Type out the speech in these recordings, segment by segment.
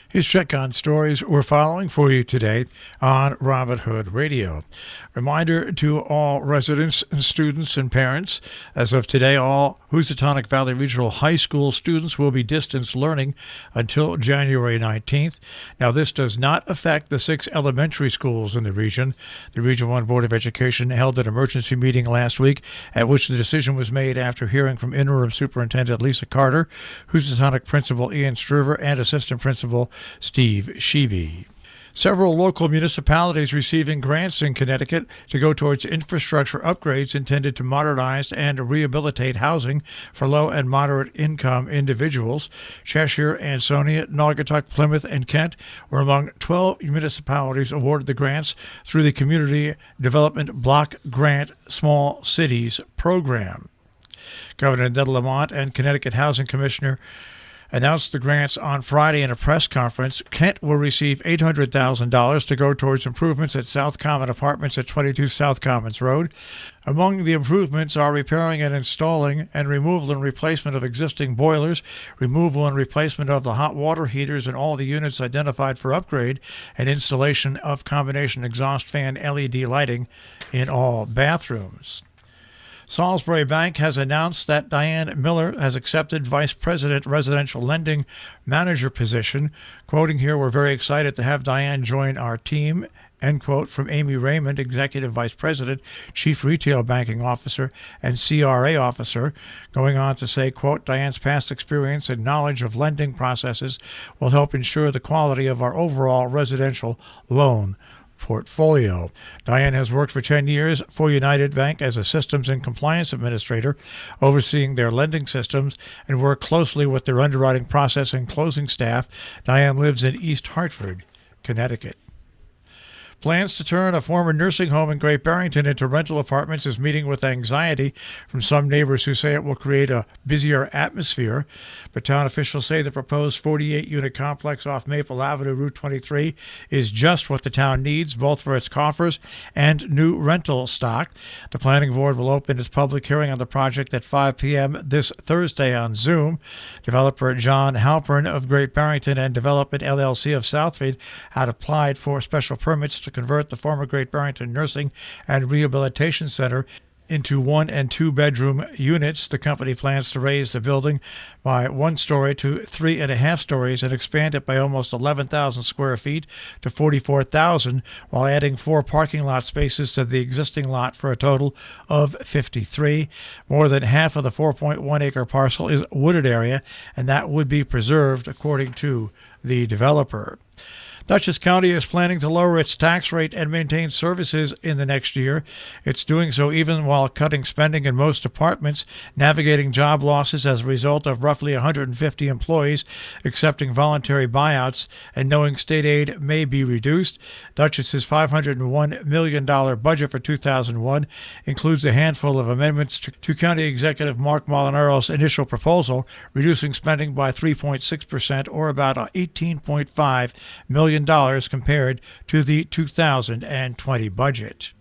His check-on stories we're following for you today on Robin Hood Radio. Reminder to all residents and students and parents, as of today, all Housatonic Valley Regional High School students will be distance learning until January 19th. Now, this does not affect the 6 elementary schools in the region. The Region 1 Board of Education held an emergency meeting last week at which the decision was made after hearing from Interim Superintendent Lisa Carter, Housatonic Principal Ian Struver, and Assistant Principal Steve Sheeby. Several local municipalities receiving grants in Connecticut to go towards infrastructure upgrades intended to modernize and rehabilitate housing for low and moderate income individuals. Cheshire, Ansonia, Naugatuck, Plymouth, and Kent were among 12 municipalities awarded the grants through the Community Development Block Grant Small Cities program. Governor Ned Lamont and Connecticut Housing Commissioner announced the grants on Friday in a press conference. Kent will receive $800,000 to go towards improvements at South Common Apartments at 22 South Commons Road. Among the improvements are repairing and installing and removal and replacement of existing boilers, removal and replacement of the hot water heaters in all the units identified for upgrade, and installation of combination exhaust fan LED lighting in all bathrooms. Salisbury Bank has announced that Diane Miller has accepted Vice President Residential Lending Manager position. Quoting here, "We're very excited to have Diane join our team," end quote, from Amy Raymond, Executive Vice President, Chief Retail Banking Officer, and CRA Officer. Going on to say, quote, "Diane's past experience and knowledge of lending processes will help ensure the quality of our overall residential loan portfolio." Diane has worked for 10 years for United Bank as a Systems and Compliance Administrator, overseeing their lending systems, and worked closely with their underwriting process and closing staff. Diane lives in East Hartford, Connecticut. Plans to turn a former nursing home in Great Barrington into rental apartments is meeting with anxiety from some neighbors who say it will create a busier atmosphere. But town officials say the proposed 48-unit complex off Maple Avenue, Route 23, is just what the town needs, both for its coffers and new rental stock. The planning board will open its public hearing on the project at 5 p.m. this Thursday on Zoom. Developer John Halpern of Great Barrington and Development LLC of Southfield had applied for special permits to convert the former Great Barrington Nursing and Rehabilitation Center into 1- and 2-bedroom units. The company plans to raise the building by 1 story to 3.5 stories and expand it by almost 11,000 square feet to 44,000, while adding 4 parking lot spaces to the existing lot for a total of 53. More than half of the 4.1-acre parcel is wooded area, and that would be preserved, according to the developer. Dutchess County is planning to lower its tax rate and maintain services in the next year. It's doing so even while cutting spending in most departments, navigating job losses as a result of roughly 150 employees accepting voluntary buyouts, and knowing state aid may be reduced. Dutchess's $501 million budget for 2001 includes a handful of amendments to County Executive Mark Molinaro's initial proposal, reducing spending by 3.6%, or about $18.5 million compared to the 2020 budget.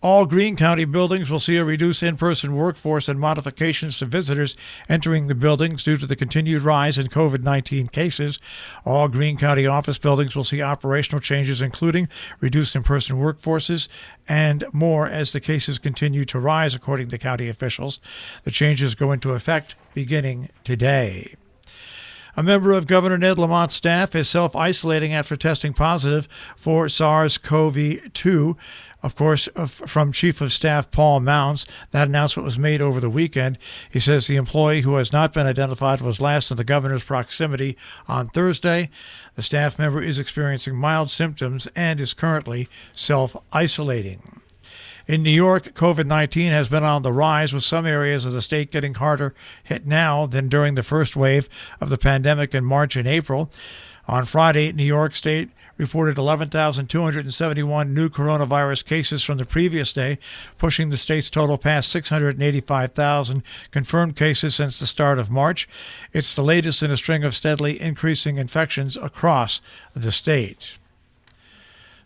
All Greene County buildings will see a reduced in-person workforce and modifications to visitors entering the buildings due to the continued rise in COVID-19 cases. All Greene County office buildings will see operational changes, including reduced in-person workforces and more as the cases continue to rise, according to county officials. The changes go into effect beginning today. A member of Governor Ned Lamont's staff is self-isolating after testing positive for SARS-CoV-2. Of course, from Chief of Staff Paul Mounds, that announcement was made over the weekend. He says the employee who has not been identified was last in the governor's proximity on Thursday. The staff member is experiencing mild symptoms and is currently self-isolating. In New York, COVID-19 has been on the rise, with some areas of the state getting harder hit now than during the first wave of the pandemic in March and April. On Friday, New York State reported 11,271 new coronavirus cases from the previous day, pushing the state's total past 685,000 confirmed cases since the start of March. It's the latest in a string of steadily increasing infections across the state.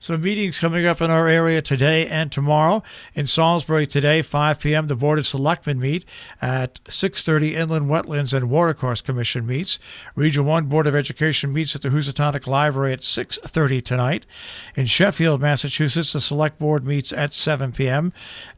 Some meetings coming up in our area today and tomorrow. In Salisbury today, 5 p.m., the Board of Selectmen meet. At 6:30, Inland Wetlands and Watercourse Commission meets. Region 1 Board of Education meets at the Housatonic Library at 6:30 tonight. In Sheffield, Massachusetts, the Select Board meets at 7 p.m.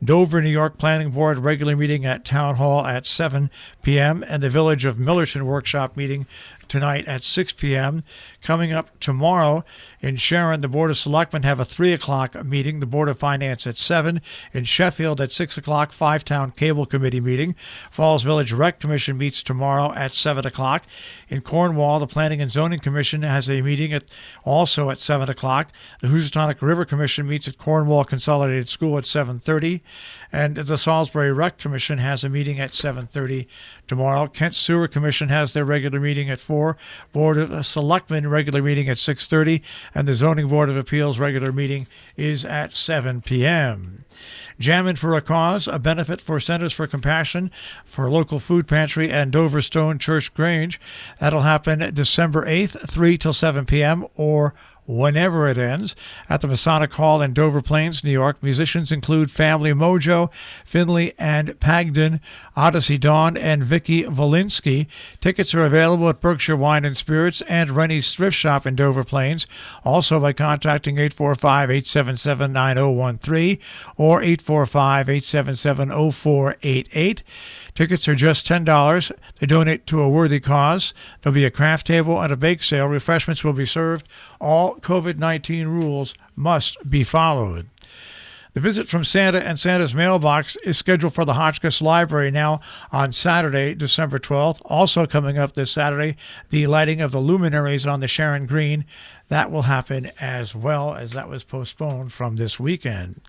Dover, New York Planning Board regular meeting at Town Hall at 7 p.m. and the Village of Millerton Workshop meeting tonight at 6 p.m. Coming up tomorrow in Sharon, the Board of Selectmen have a 3 o'clock meeting, the Board of Finance at 7. In Sheffield at 6 o'clock, Five-Town Cable Committee meeting. Falls Village Rec Commission meets tomorrow at 7 o'clock. In Cornwall, the Planning and Zoning Commission has a meeting also at 7 o'clock. The Housatonic River Commission meets at Cornwall Consolidated School at 7:30. And the Salisbury Rec Commission has a meeting at 7:30 tomorrow. Kent Sewer Commission has their regular meeting at 4. Board of Selectmen regular meeting at 6:30. And the Zoning Board of Appeals regular meeting is at 7 p.m. Jammin' for a Cause, a benefit for Centers for Compassion for local food pantry and Dover Stone Church Grange. That'll happen December 8th, 3 till 7 p.m. or whenever it ends. At the Masonic Hall in Dover Plains, New York, musicians include Family Mojo, Finley and Pagden, Odyssey Dawn, and Vicky Volinsky. Tickets are available at Berkshire Wine and Spirits and Rennie's Thrift Shop in Dover Plains. Also by contacting 845-877-9013 or 845-877-0488. Tickets are just $10. They donate to a worthy cause. There'll be a craft table and a bake sale. Refreshments will be served. All COVID-19 rules must be followed. The visit from Santa and Santa's mailbox is scheduled for the Hotchkiss Library now on Saturday, December 12th. Also coming up this Saturday, the lighting of the luminaries on the Sharon Green. That will happen as well, as that was postponed from this weekend.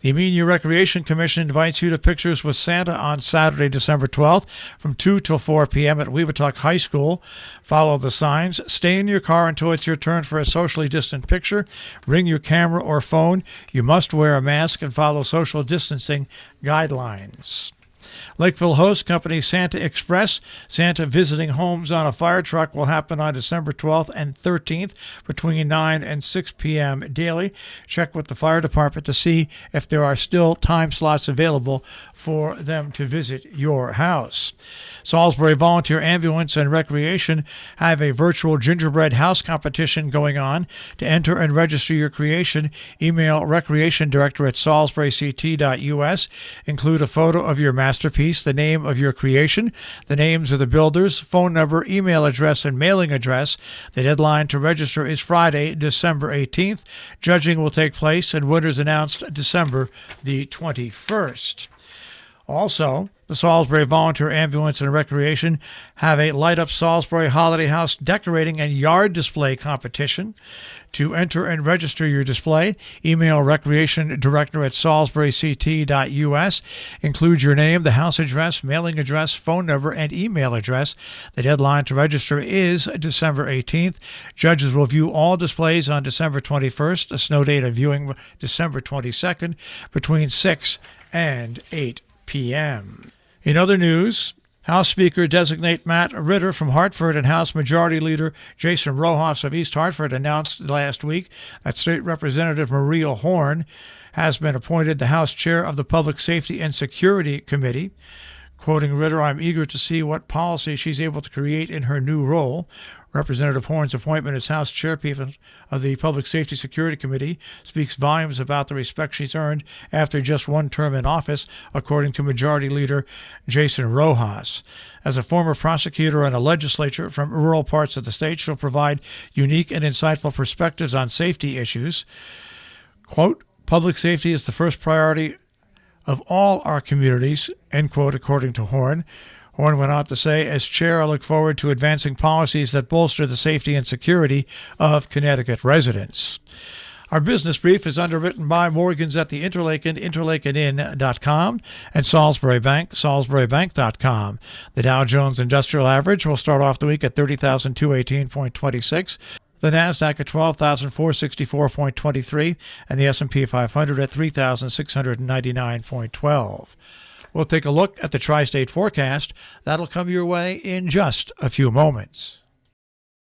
The Amenia Recreation Commission invites you to Pictures with Santa on Saturday, December 12th from 2 till 4 p.m. at Weebatuck High School. Follow the signs. Stay in your car until it's your turn for a socially distant picture. Bring your camera or phone. You must wear a mask and follow social distancing guidelines. Lakeville host company Santa Express. Santa visiting homes on a fire truck will happen on December 12th and 13th between 9 and 6 p.m. daily. Check with the fire department to see if there are still time slots available for them to visit your house. Salisbury Volunteer Ambulance and Recreation have a virtual gingerbread house competition going on. To enter and register your creation, email recreation director at salisburyct.us. Include a photo of your masterpiece, the name of your creation, the names of the builders, phone number, email address, and mailing address. The deadline to register is Friday, December 18th. Judging will take place and winners announced December the 21st. Also, the Salisbury Volunteer Ambulance and Recreation have a Light Up Salisbury Holiday House decorating and yard display competition. To enter and register your display, email Recreation Director at salisburyct.us. Include your name, the house address, mailing address, phone number, and email address. The deadline to register is December 18th. Judges will view all displays on December 21st, a snow date of viewing December 22nd, between 6 and 8 p.m. In other news, House Speaker designate Matt Ritter from Hartford and House Majority Leader Jason Rojas of East Hartford announced last week that State Representative Maria Horn has been appointed the House Chair of the Public Safety and Security Committee. Quoting Ritter, "I'm eager to see what policy she's able to create in her new role." Representative Horn's appointment as House Chairperson of the Public Safety Security Committee speaks volumes about the respect she's earned after just one term in office, according to Majority Leader Jason Rojas. As a former prosecutor and a legislator from rural parts of the state, she'll provide unique and insightful perspectives on safety issues. Quote, "Public safety is the first priority of all our communities," end quote, according to Horn. Horn went on to say, "As chair, I look forward to advancing policies that bolster the safety and security of Connecticut residents." Our business brief is underwritten by Morgans at the Interlaken, interlakenin.com, and Salisbury Bank, salisburybank.com. The Dow Jones Industrial Average will start off the week at 30,218.26. The NASDAQ at 12,464.23, and the S&P 500 at 3,699.12. We'll take a look at the tri-state forecast. That'll come your way in just a few moments.